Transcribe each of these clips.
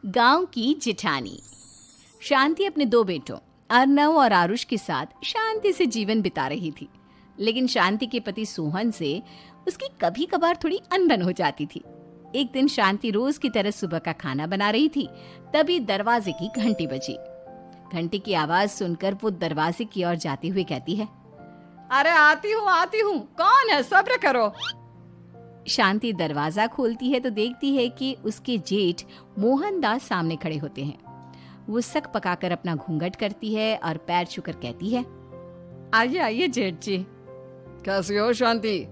गांव की जिठानी। शांति अपने दो बेटों अर्नव और आरुष के साथ शांति से जीवन बिता रही थी। लेकिन शांति के पति सोहन से उसकी कभी कभार थोड़ी अनबन हो जाती थी। एक दिन शांति रोज की तरह सुबह का खाना बना रही थी, तभी दरवाजे की घंटी बजी। घंटी की आवाज सुनकर वो दरवाजे की ओर जाते हुए कहती है, अरे आती हूँ, कौन है, सब्र करो। शांति दरवाजा खोलती है तो देखती है कि उसके जेठ मोहनदास सामने खड़े होते हैं। वो सक पकाकर अपना घूंघट करती है और पैर छूकर कहती है, आइए आइए जेठ जी। कैसी हो शांति?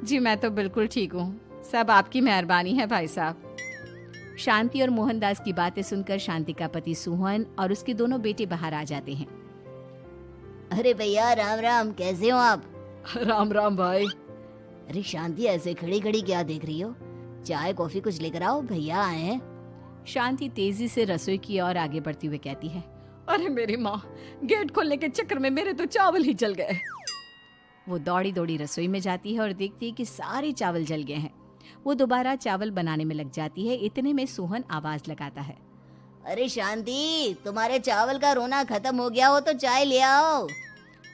जी मैं तो बिल्कुल ठीक हूँ, सब आपकी मेहरबानी है भाई साहब। शांति और मोहनदास की बातें सुनकर शांति का पति सोहन और उसके दोनों बेटे बाहर आ जाते हैं। अरे भैया राम राम, कैसे हो आप? राम राम भाई। अरे शांति, ऐसे खड़ी खड़ी क्या देख रही हो? चाय कॉफी कुछ लेकर आओ, भैया आए हैं। शांति तेजी से रसोई की ओर आगे बढ़ती हुए कहती है, अरे मेरी माँ, गेट खोलने के चक्कर में मेरे तो चावल ही जल गए। वो दौड़ी दौड़ी रसोई में जाती है और देखती है कि सारे चावल जल गए हैं। वो दोबारा चावल बनाने में लग जाती है। इतने में सोहन आवाज लगाता है, अरे शांति, तुम्हारे चावल का रोना खत्म हो गया हो तो चाय ले आओ।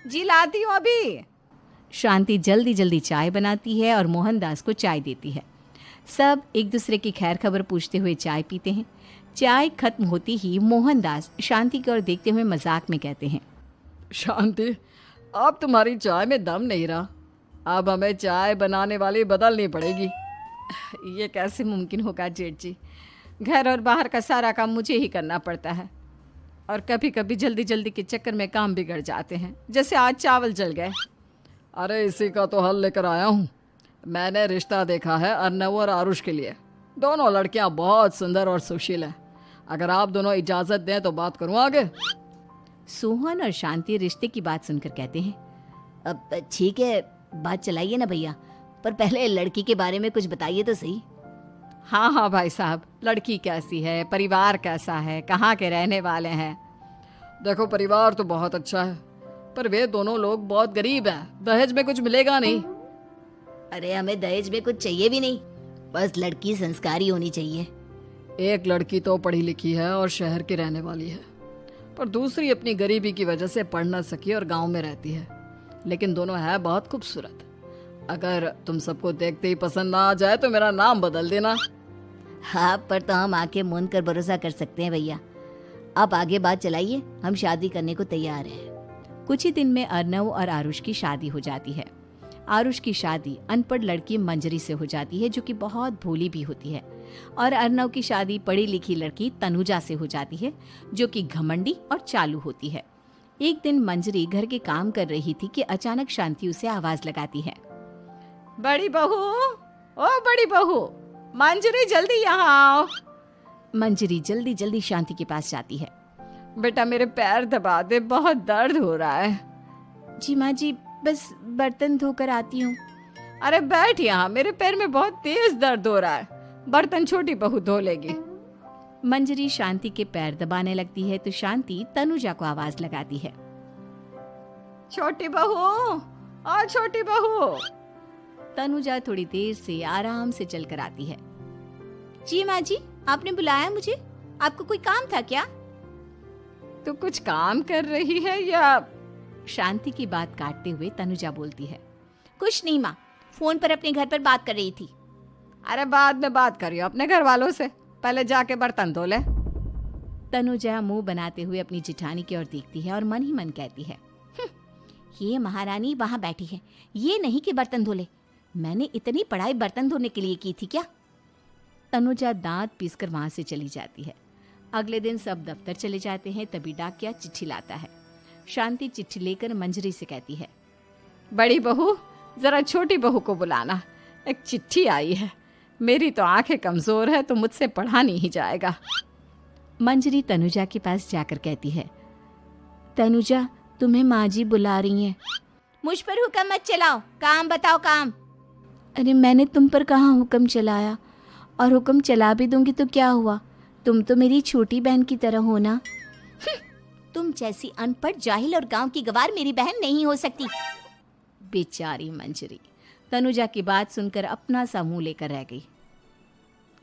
जी लाती हूँ अभी। शांति जल्दी जल्दी चाय बनाती है और मोहनदास को चाय देती है। सब एक दूसरे की खैर खबर पूछते हुए चाय पीते हैं। चाय खत्म होती ही मोहनदास शांति की ओर देखते हुए मजाक में कहते हैं, शांति, अब तुम्हारी चाय में दम नहीं रहा, अब हमें चाय बनाने वाली बदलनी पड़ेगी। ये कैसे मुमकिन होगा जेठ जी, घर और बाहर का सारा काम मुझे ही करना पड़ता है और कभी कभी जल्दी जल्दी के चक्कर में काम बिगड़ जाते हैं, जैसे आज चावल जल गए। अरे इसी का तो हल लेकर आया हूँ। मैंने रिश्ता देखा है अर्नव और आरुष के लिए। दोनों लड़कियाँ बहुत सुंदर और सुशील हैं। अगर आप दोनों इजाज़त दें तो बात करूँ आगे। सोहन और शांति रिश्ते की बात सुनकर कहते हैं, अब ठीक है, बात चलाइए ना भैया, पर पहले लड़की के बारे में कुछ बताइए तो सही। हाँ हाँ भाई साहब, लड़की कैसी है, परिवार कैसा है, कहाँ के रहने वाले हैं? देखो, परिवार तो बहुत अच्छा है, पर वे दोनों लोग बहुत गरीब हैं। दहेज में कुछ मिलेगा नहीं। अरे हमें दहेज में कुछ चाहिए भी नहीं, बस लड़की संस्कारी होनी चाहिए। एक लड़की तो पढ़ी लिखी है और शहर की रहने वाली है, पर दूसरी अपनी गरीबी की वजह से पढ़ न सकी और गांव में रहती है। लेकिन दोनों है बहुत खूबसूरत। अगर तुम सबको देखते ही पसंद ना आ जाए तो मेरा नाम बदल देना। हाँ, पर तो हम आके मूंद कर भरोसा कर सकते हैं भैया। आप आगे बात चलाइए, हम शादी करने को तैयार हैं। कुछ ही दिन में अर्नव और आरुष की शादी हो जाती है। आरुष की शादी अनपढ़ लड़की मंजरी से हो जाती है, जो कि बहुत भोली भी होती है, और अर्नव की शादी पढ़ी लिखी लड़की तनुजा से हो जाती है, जो कि घमंडी और चालू होती है। एक दिन मंजरी घर के काम कर रही थी कि अचानक शांति उसे आवाज लगाती है, बड़ी बहू, ओ बड़ी बहू, मंजरी जल्दी यहाँ आओ। मंजरी जल्दी जल्दी शांति के पास जाती है। बेटा मेरे पैर दबा दे, बहुत दर्द हो रहा है। जी माँ जी, बस बर्तन धोकर आती हूँ। अरे बैठ यहाँ, मेरे पैर में बहुत तेज दर्द हो रहा है, बर्तन छोटी बहू धो लेगी। मंजरी शांति के पैर दबाने लगती है तो शांति तनुजा को आवाज लगाती है, छोटी बहू, ओ छोटी बहू। तनुजा थोड़ी देर से आराम से चलकर आती है। जी माँ जी, आपने बुलाया मुझे? आपको कोई काम था क्या? तू कुछ काम कर रही है या? शांति की बात काटते हुए तनुजा बोलती है, कुछ नहीं माँ, फोन पर अपने घर पर बात कर रही थी। अरे बाद में बात करियो अपने घर वालों से, पहले जाके बर्तन धो ले। तनुजा मुंह बनाते हुए अपनी जिठानी की ओर देखती है और मन ही मन कहती है, ये महारानी वहां बैठी है, ये नहीं कि बर्तन धो ले। मैंने इतनी पढ़ाई बर्तन धोने के लिए की थी क्या? तनुजा दांत पीसकर वहां से चली जाती है। अगले दिन सब दफ्तर चले जाते हैं, तभी डाकिया चिट्ठी लाता है। शांति चिट्ठी लेकर मंजरी से कहती है, बड़ी बहू, जरा छोटी बहू को बुलाना, एक चिट्ठी आई है। मेरी तो आंखें कमजोर है तो मुझसे पढ़ा नहीं जाएगा। मंजरी तनुजा के पास जाकर कहती है, तनुजा, तुम्हें माँ जी बुला रही हैं। मुझ पर हुक्म मत चलाओ, काम बताओ काम। अरे मैंने तुम पर कहाँ हुक्म चलाया, और हुक्म चला भी दूंगी तो क्या हुआ, तुम तो मेरी छोटी बहन की तरह हो ना। तुम जैसी अनपढ़, जाहिल और गांव की गवार मेरी बहन नहीं हो सकती। बेचारी मंजरी तनुजा की बात सुनकर अपना सा मुंह लेकर रह गई।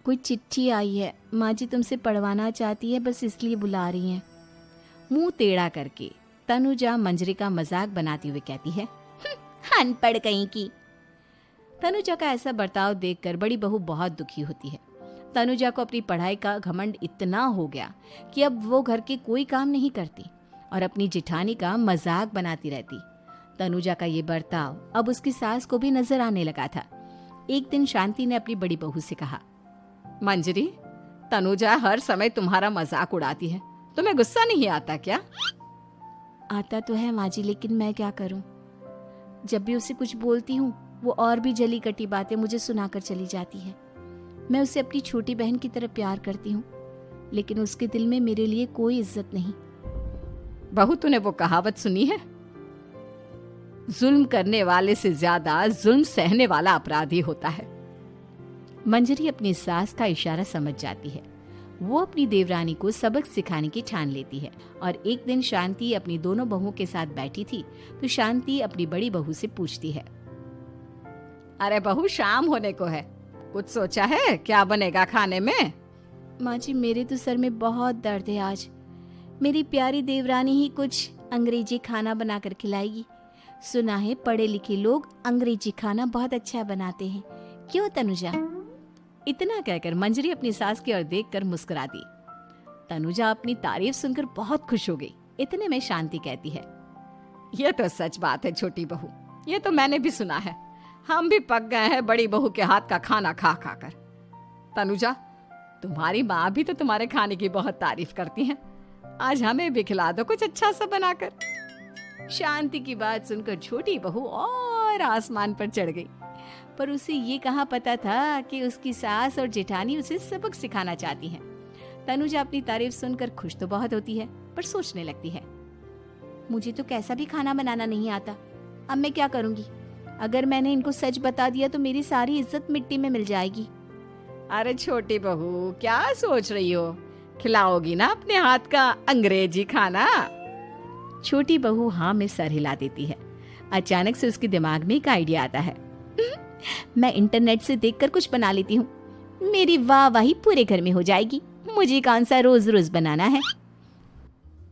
कोई चिट्ठी आई है, माँ जी तुमसे पढ़वाना चाहती है, बस इसलिए बुला रही हैं। मुंह टेढ़ा करके तनुजा मंजरी का मजाक बनाती हुए कहती है, अनपढ़ कहीं की। तनुजा का ऐसा बर्ताव देखकर बड़ी बहू बहुत दुखी होती है। तनुजा को अपनी पढ़ाई का घमंड इतना हो गया कि अब वो घर के कोई काम नहीं करती और अपनी जिठानी का मजाक बनाती रहती। तनुजा का ये बर्ताव अब उसकी सास को भी नजर आने लगा था। एक दिन शांति ने अपनी बड़ी बहू से कहा, मंजरी, तनुजा हर समय तुम्हारा मजाक उड़ाती है, तुम्हें गुस्सा नहीं आता क्या? आता तो है माँ जी, लेकिन मैं क्या करूं? जब भी उसे कुछ बोलती हूँ वो और भी जली कटी बातें मुझे सुनाकर चली जाती है। मैं उसे अपनी छोटी बहन की तरह प्यार करती हूँ, लेकिन उसके दिल में मेरे लिए कोई इज्जत नहीं। बहू, तूने वो कहावत सुनी है, जुल्म करने वाले से ज्यादा जुल्म सहने वाला अपराधी होता है। मंजरी अपनी सास का इशारा समझ जाती है। वो अपनी देवरानी को सबक सिखाने की ठान लेती है और एक दिन शांति अपनी दोनों बहुओं के साथ बैठी थी तो शांति अपनी बड़ी बहू से पूछती है, अरे बहू, शाम होने को है, कुछ सोचा है क्या बनेगा खाने में? माँ जी, मेरे तो सर में बहुत दर्द है आज। मेरी प्यारी देवरानी ही कुछ अंग्रेजी खाना बनाकर खिलाएगी। सुना है पढ़े लिखे लोग अंग्रेजी खाना बहुत अच्छा बनाते हैं, क्यों तनुजा? इतना कहकर मंजरी अपनी सास की ओर देखकर मुस्कुरा दी। तनुजा अपनी तारीफ सुनकर बहुत खुश हो गई। इतने में शांति कहती है, ये तो सच बात है छोटी बहू, ये तो मैंने भी सुना है। हम भी पक गए हैं बड़ी बहू के हाथ का खाना खा खा कर। तनुजा, तुम्हारी माँ भी तो तुम्हारे खाने की बहुत तारीफ करती हैं। आज हमें भी खिला दो कुछ अच्छा सा बनाकर। शांति की बात सुनकर छोटी बहू और आसमान पर चढ़ गई, पर उसे ये कहाँ पता था कि उसकी सास और जेठानी उसे सबक सिखाना चाहती हैं। तनुजा अपनी तारीफ सुनकर खुश तो बहुत होती है, पर सोचने लगती है, मुझे तो कैसा भी खाना बनाना नहीं आता। अब मैं क्या करूंगी? अगर मैंने इनको सच बता दिया तो मेरी सारी इज्जत मिट्टी में मिल जाएगी। अरे छोटी बहू, क्या सोच रही हो? खिलाओगी ना अपने हाथ का अंग्रेजी खाना? छोटी बहू हाँ में सर हिला देती है। अचानक से उसके दिमाग में एक आइडिया आता है। मैं इंटरनेट से देखकर कुछ बना लेती हूँ, मेरी वाहवाही पूरे घर में हो जाएगी। मुझे कौन सा रोज रोज बनाना है।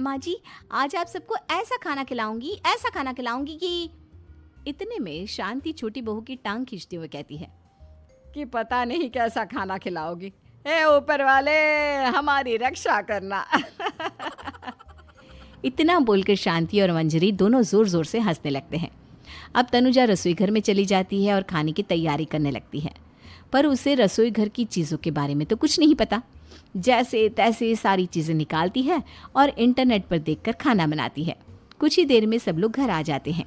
माँ जी, आज आप सबको ऐसा खाना खिलाऊंगी, ऐसा खाना खिलाऊंगी कि... इतने में शांति छोटी बहू की टांग खींचते हुए कहती है कि पता नहीं कैसा खाना खिलाओगी। ए ऊपर वाले, हमारी रक्षा करना। इतना बोलकर शांति और मंजरी दोनों जोर जोर से हंसने लगते हैं। अब तनुजा रसोई घर में चली जाती है और खाने की तैयारी करने लगती है, पर उसे रसोई घर की चीज़ों के बारे में तो कुछ नहीं पता। जैसे तैसे सारी चीज़ें निकालती है और इंटरनेट पर देखकर खाना बनाती है। कुछ ही देर में सब लोग घर आ जाते हैं।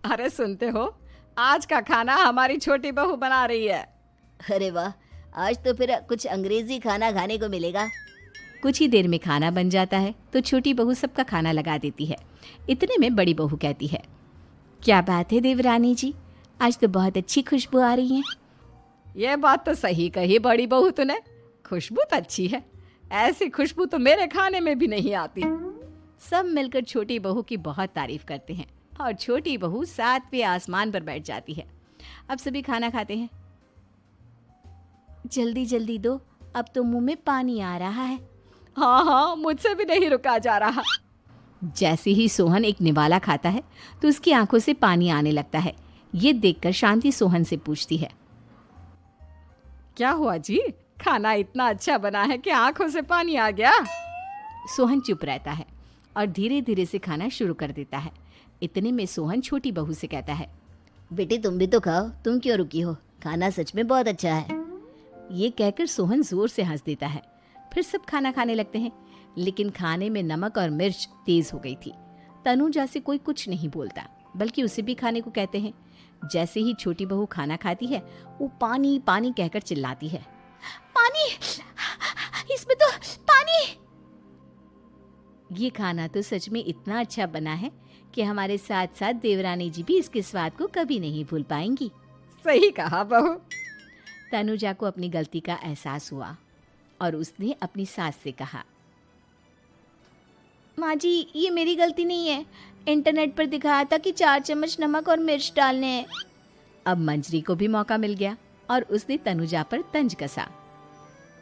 अरे सुनते हो, आज का खाना हमारी छोटी बहू बना रही है। अरे वाह, आज तो फिर कुछ अंग्रेजी खाना खाने को मिलेगा। कुछ ही देर में खाना बन जाता है तो छोटी बहू सबका खाना लगा देती है। इतने में बड़ी बहू कहती है, क्या बात है देवरानी जी, आज तो बहुत अच्छी खुशबू आ रही है। ये बात तो सही कही बड़ी बहू तूने, खुशबू तो अच्छी है। ऐसी खुशबू तो मेरे खाने में भी नहीं आती। सब मिलकर छोटी बहू की बहुत तारीफ करते हैं और छोटी बहू 7वें आसमान पर बैठ जाती है। अब सभी खाना खाते हैं। जल्दी जल्दी दो, अब तो मुंह में पानी आ रहा है। हाँ हाँ, मुझसे भी नहीं रुका जा रहा। जैसे ही सोहन एक निवाला खाता है तो उसकी आंखों से पानी आने लगता है। ये देखकर शांति सोहन से पूछती है, क्या हुआ जी, खाना इतना अच्छा बना है कि आंखों से पानी आ गया? सोहन चुप रहता है और धीरे धीरे से खाना शुरू कर देता है। इतने में सोहन छोटी बहू से कहता है, बेटी तुम भी तो खाओ, तुम क्यों रुकी हो? खाना सच में बहुत अच्छा है। ये कहकर सोहन जोर से हंस देता है। फिर सब खाना खाने लगते हैं, लेकिन खाने में नमक और मिर्च तेज हो गई थी। तनुजा से कोई कुछ नहीं बोलता, बल्कि उसे भी खाने को कहते हैं। जैसे ही छोटी बहू खाना खाती है वो पानी पानी कहकर चिल्लाती है, पानी, इसमें तो पानी। ये खाना तो सच में इतना अच्छा बना है कि हमारे साथ साथ देवरानी जी भी इसके स्वाद को कभी नहीं भूल पाएंगी। सही कहा बहू। तनुजा को अपनी गलती का एहसास हुआ और उसने अपनी सास से कहा, माँ जी ये मेरी गलती नहीं है, इंटरनेट पर दिखाया था कि 4 चम्मच नमक और मिर्च डालने हैं। अब मंजरी को भी मौका मिल गया और उसने तनुजा पर तंज कसा।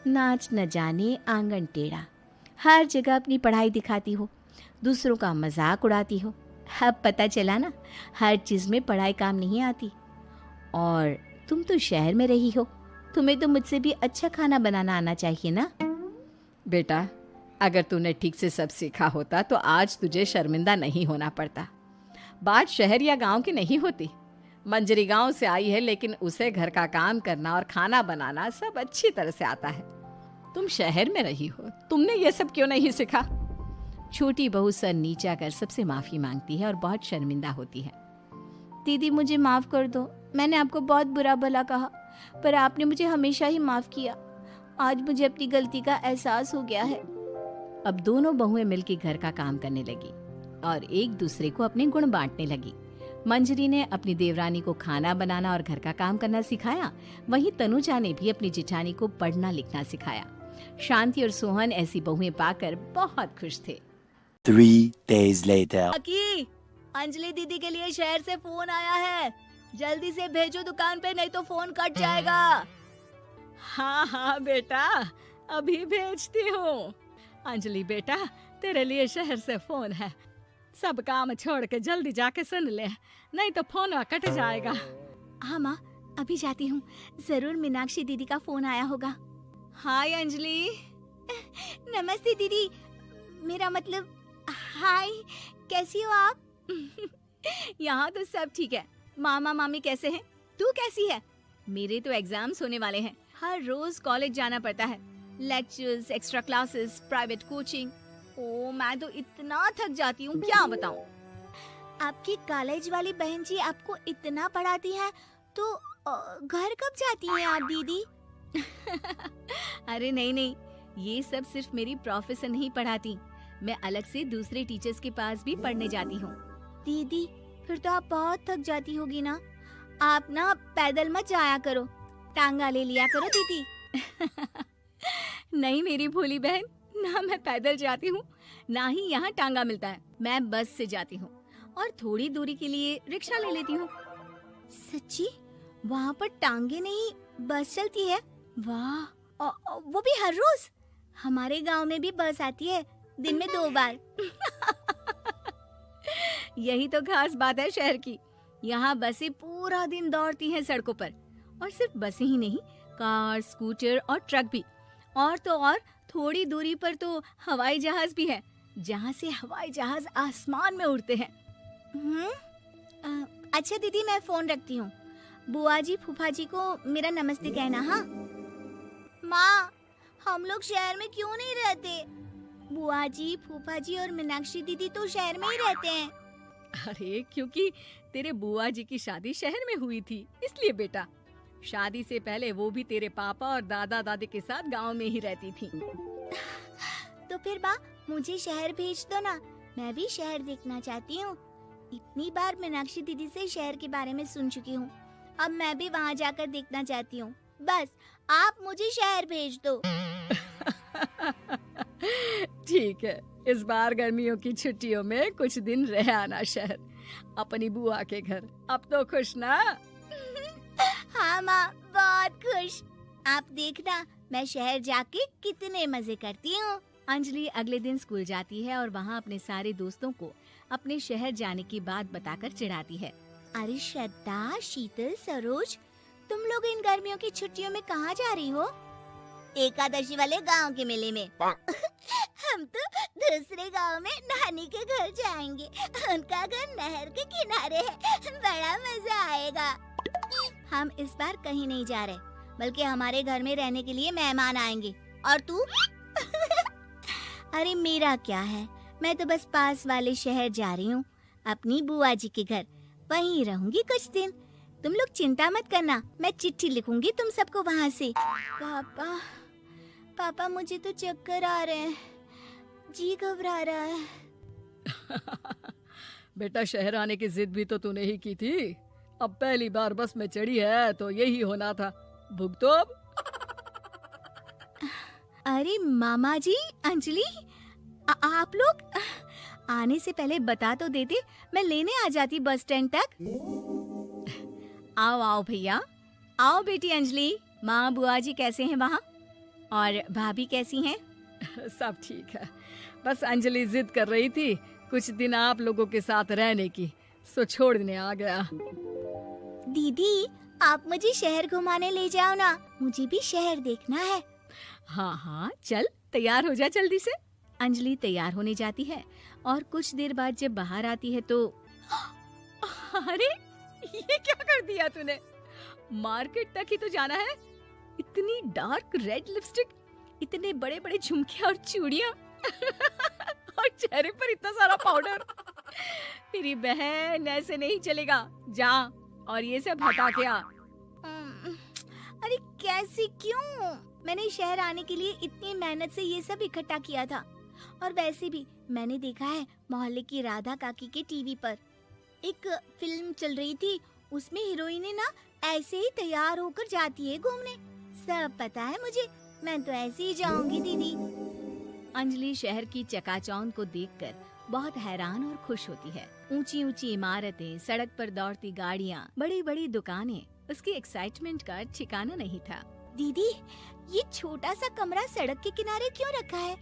नाच न जाने आंगन टेढ़ा, हर जगह अपनी पढ़ाई दिखाती हो, दूसरों का मजाक उड़ाती हो। अब पता चला ना, हर चीज़ में पढ़ाई काम नहीं आती। और तुम तो शहर में रही हो, तुम्हें तो मुझसे भी अच्छा खाना बनाना आना चाहिए ना। बेटा, अगर तूने ठीक से सब सीखा होता तो आज तुझे शर्मिंदा नहीं होना पड़ता। बात शहर या गांव की नहीं होती। मंजरी गांव से आई है, लेकिन उसे घर का काम करना और खाना बनाना सब अच्छी तरह से आता है। तुम शहर में रही हो, तुमने ये सब क्यों नहीं सीखा? छोटी बहू सर नीचा कर सबसे माफ़ी मांगती है और बहुत शर्मिंदा होती है। दीदी मुझे माफ़ कर दो, मैंने आपको बहुत बुरा भला कहा, पर आपने मुझे हमेशा ही माफ़ किया। आज मुझे अपनी गलती का एहसास हो गया है। अब दोनों बहुएं मिलकर घर का काम करने लगी और एक दूसरे को अपने गुण बांटने लगी। मंजरी ने अपनी देवरानी को खाना बनाना और घर का काम करना सिखाया, वहीं तनुजा ने भी अपनी जिठानी को पढ़ना लिखना सिखाया। शांति और सोहन ऐसी बहुएं पाकर बहुत खुश थे। 3 days later. काकी, अंजलि दीदी के लिए शहर से फोन आया है, जल्दी से भेजो दुकान पे, नहीं तो फोन कट जाएगा। हाँ हाँ बेटा, अभी भेजती हूँ। अंजलि बेटा, तेरे लिए शहर से फोन है, सब काम छोड़ के जल्दी जाके सुन ले, नहीं तो फोन कट जाएगा। हाँ माँ, अभी जाती हूँ, जरूर मीनाक्षी दीदी का फोन आया होगा। हाय अंजलि। नमस्ते दीदी, मेरा मतलब हाय, कैसी हो आप? यहाँ तो सब ठीक है। मामा मामी कैसे हैं? तू कैसी है? मेरे तो एग्जाम्स होने वाले हैं, हर रोज कॉलेज जाना पड़ता है, lectures, extra classes, private coaching. ओ, मैं तो इतना थक जाती हूँ, क्या बताऊँ। आपकी कॉलेज वाली बहन जी आपको इतना पढ़ाती हैं, तो घर कब जाती हैं आप दीदी? अरे नहीं नहीं, ये सब सिर्फ मेरी प्रोफेसर नहीं पढ़ाती, मैं अलग से दूसरे टीचर्स के पास भी पढ़ने जाती हूँ। दीदी, फिर तो आप बहुत थक जाती होगी ना। आप ना पैदल मत जाया करो, टांगा ले लिया करो दीदी। नहीं मेरी भोली बहन, ना मैं पैदल जाती हूँ, ना ही यहाँ टांगा मिलता है। मैं बस से जाती हूँ और थोड़ी दूरी के लिए रिक्शा ले लेती हूँ। सच्ची? वहाँ पर टांगे नहीं, बस चलती है? वाह, वो भी हर रोज? हमारे गांव में भी बस आती है, दिन में 2 बार। यही तो खास बात है शहर की। यहाँ बसें पूरा दिन दौड़ती हैं सड़कों पर, और सिर्फ बसें ही नहीं, कार, स्कूटर और ट्रक भी। और तो और थोड़ी दूरी पर तो हवाई जहाज भी है, जहाँ से हवाई जहाज आसमान में उड़ते हैं। अच्छा दीदी, मैं फोन रखती हूँ। बुआ जी, फूफा जी को मेरा नमस्ते कहना। हाँ माँ, हम लोग शहर में क्यों नहीं रहते? बुआ जी, फूफा जी और मीनाक्षी दीदी तो शहर में ही रहते हैं। अरे क्योंकि तेरे बुआ जी की शादी शहर में हुई थी, इसलिए बेटा। शादी से पहले वो भी तेरे पापा और दादा दादी के साथ गांव में ही रहती थी। तो फिर बा, मुझे शहर भेज दो ना, मैं भी शहर देखना चाहती हूँ। इतनी बार मीनाक्षी दीदी से शहर के बारे में सुन चुकी हूँ, अब मैं भी वहाँ जाकर देखना चाहती हूँ। बस आप मुझे शहर भेज दो। ठीक है, इस बार गर्मियों की छुट्टियों में कुछ दिन रह आना शहर, अपनी बुआ के घर। अब तो खुश ना? हाँ माँ, बहुत खुश। आप देखना, मैं शहर जाके कितने मजे करती हूँ। अंजलि अगले दिन स्कूल जाती है और वहाँ अपने सारे दोस्तों को अपने शहर जाने की बात बताकर चिढ़ाती है। अरे श्रद्धा, शीतल, सरोज, तुम लोग इन गर्मियों की छुट्टियों में कहाँ जा रही हो? एकादशी वाले गांव के मेले में। हम तो दूसरे गांव में नानी के घर जाएंगे, उनका घर नहर के किनारे है, बड़ा मजा आएगा। हम इस बार कहीं नहीं जा रहे, बल्कि हमारे घर में रहने के लिए मेहमान आएंगे। और तू? अरे मेरा क्या है, मैं तो बस पास वाले शहर जा रही हूँ, अपनी बुआ जी के घर, वहीं रहूंगी कुछ दिन। तुम लोग चिंता मत करना, मैं चिट्ठी लिखूंगी तुम सबको वहाँ से। पापा, मुझे तो चक्कर आ रहे हैं, जी घबरा रहा है। बेटा, शहर आने की जिद भी तो तूने ही की थी। अब पहली बार बस में चढ़ी है तो यही होना था, भुगतो अब। अरे मामा जी, अंजलि, आप लोग आने से पहले बता तो देते, मैं लेने आ जाती बस स्टैंड तक। आओ आओ भैया, आओ बेटी अंजलि। माँ बुआ जी कैसे हैं वहाँ? और भाभी कैसी हैं? सब ठीक है, बस अंजलि जिद कर रही थी कुछ दिन आप लोगों के साथ रहने की, सो छोड़ने आ गया। दीदी, आप मुझे शहर घुमाने ले जाओ ना, मुझे भी शहर देखना है। हाँ हाँ, चल तैयार हो जा जल्दी से। अंजलि तैयार होने जाती है और कुछ देर बाद जब बाहर आती है तो अरे ये क्या कर दिया तूने? मार्केट तक ही तो जाना है। इतनी डार्क रेड लिपस्टिक, इतने बड़े बड़े झुमके और चूड़ियां और चेहरे पर इतना सारा पाउडर। मेरी बहन, ऐसे नहीं चलेगा, जा और ये सब हटा के आ। अरे कैसे, क्यों? मैंने शहर आने के लिए इतनी मेहनत से ये सब इकट्ठा किया था। और वैसे भी मैंने देखा है मोहल्ले की राधा काकी के टीवी पर एक फिल्म चल रही थी, उसमें हीरोइन ना ऐसे ही तैयार होकर जाती है घूमने। सब पता है मुझे, मैं तो ऐसे ही जाऊंगी दीदी। अंजलि शहर की चकाचौंध को देखकर बहुत हैरान और खुश होती है। ऊंची ऊंची इमारतें, सड़क पर दौड़ती गाड़ियाँ, बड़ी बड़ी दुकानें, उसकी एक्साइटमेंट का ठिकाना नहीं था। दीदी, ये छोटा सा कमरा सड़क के किनारे क्यों रखा है?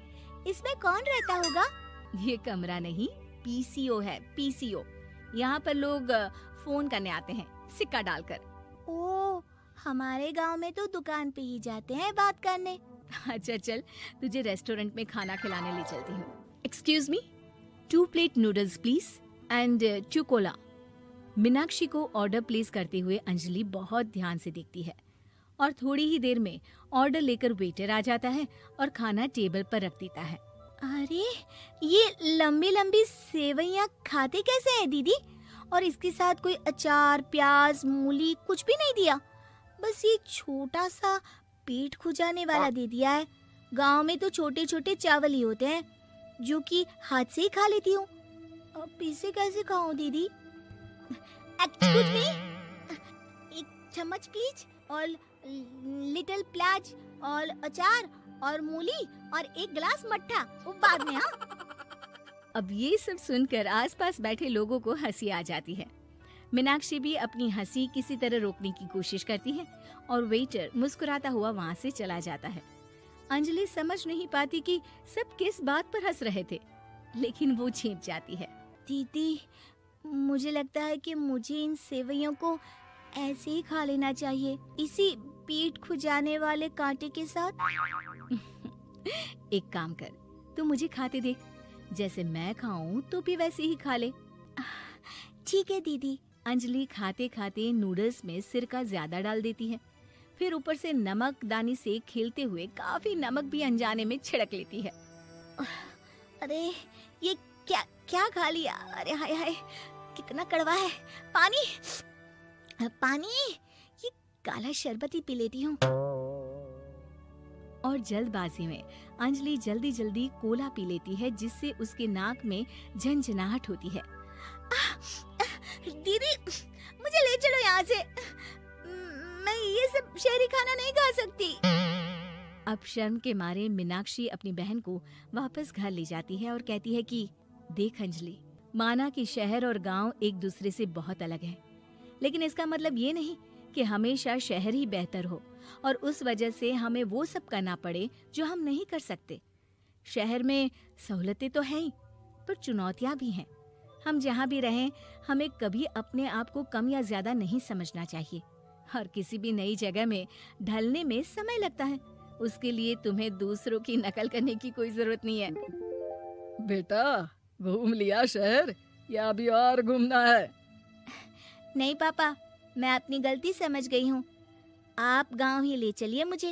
इसमें कौन रहता होगा? ये कमरा नहीं, पीसीओ है, पीसीओ। यहाँ पर लोग फोन करने आते हैं सिक्का डालकर। ओ, हमारे गांव में तो दुकान पे ही जाते हैं बात करने। अच्छा चल, तुझे रेस्टोरेंट में खाना खिलाने ले चलती हूँ। Excuse me, 2 plate noodles please and 2 Cola. Meenakshi को ऑर्डर प्लेस करते हुए अंजलि बहुत ध्यान से देखती है और थोड़ी ही देर में ऑर्डर लेकर वेटर आ जाता है और खाना टेबल पर रख देता है। अरे, ये लंबी लंबी सेवइयाँ खाते कैसे हैं दीदी? और इसके साथ कोई अचार, प्याज, मूली कुछ भी नहीं दिया, बस ये छोटा सा पेट खुजाने वाला दे दिया है। गांव में तो छोटे छोटे चावल ही होते हैं जो कि हाथ से ही खा लेती हूँ। अब इसे कैसे खाऊं दीदी? एक्सक्यूज मी, एक चम्मच प्लीज, और लिटिल प्याज और अचार और मूली और एक गिलास मट्ठा, वो बाद में। हाँ, अब ये सब सुनकर आसपास बैठे लोगों को हंसी आ जाती है। मीनाक्षी भी अपनी हंसी किसी तरह रोकने की कोशिश करती है और वेटर मुस्कुराता हुआ वहाँ से चला जाता है। अंजलि समझ नहीं पाती कि सब किस बात पर हंस रहे थे, लेकिन वो छिप जाती है। दीदी, मुझे लगता है कि मुझे इन सेवइयों को ऐसे ही खा लेना चाहिए, इसी पेट खुजाने वाले कांटे के साथ। एक काम कर, तू मुझे खाते देख, जैसे मैं खाऊं तो भी वैसे ही खा ले। ठीक है दीदी। अंजलि खाते खाते नूडल्स में सिरका ज्यादा डाल देती है, फिर ऊपर से नमक दानी से खेलते हुए काफी नमक भी अनजाने में छिड़क लेती है। अरे, ये क्या क्या खा लिया? अरे हाय हाय, कितना कड़वा है। पानी, पानी, ये काला शरबत ही पी लेती हूँ। और जल्दबाजी में अंजलि जल्दी जल्दी कोला पी लेती है, जिससे उसके नाक में झंझनाहट होती है। दीदी, मुझे ले चलो यहाँ से, मैं ये सब शहरी खाना नहीं खा सकती। अब शर्म के मारे मीनाक्षी अपनी बहन को वापस घर ले जाती है और कहती है कि देख अंजलि, माना कि शहर और गांव एक दूसरे से बहुत अलग है, लेकिन इसका मतलब ये नहीं कि हमेशा शहर ही बेहतर हो और उस वजह से हमें वो सब करना पड़े जो हम नहीं कर सकते। शहर में सहूलतें तो हैं ही, पर चुनौतियां भी हैं। हम जहाँ भी रहें, हमें कभी अपने आप को कम या ज्यादा नहीं समझना चाहिए। और किसी भी नई जगह में ढलने में समय लगता है, उसके लिए तुम्हें दूसरों की नकल करने की कोई जरूरत नहीं है। बेटा, घूम लिया शहर या अभी और घूमना है? नहीं पापा, मैं अपनी गलती समझ गई हूँ, आप गांव ही ले चलिए मुझे।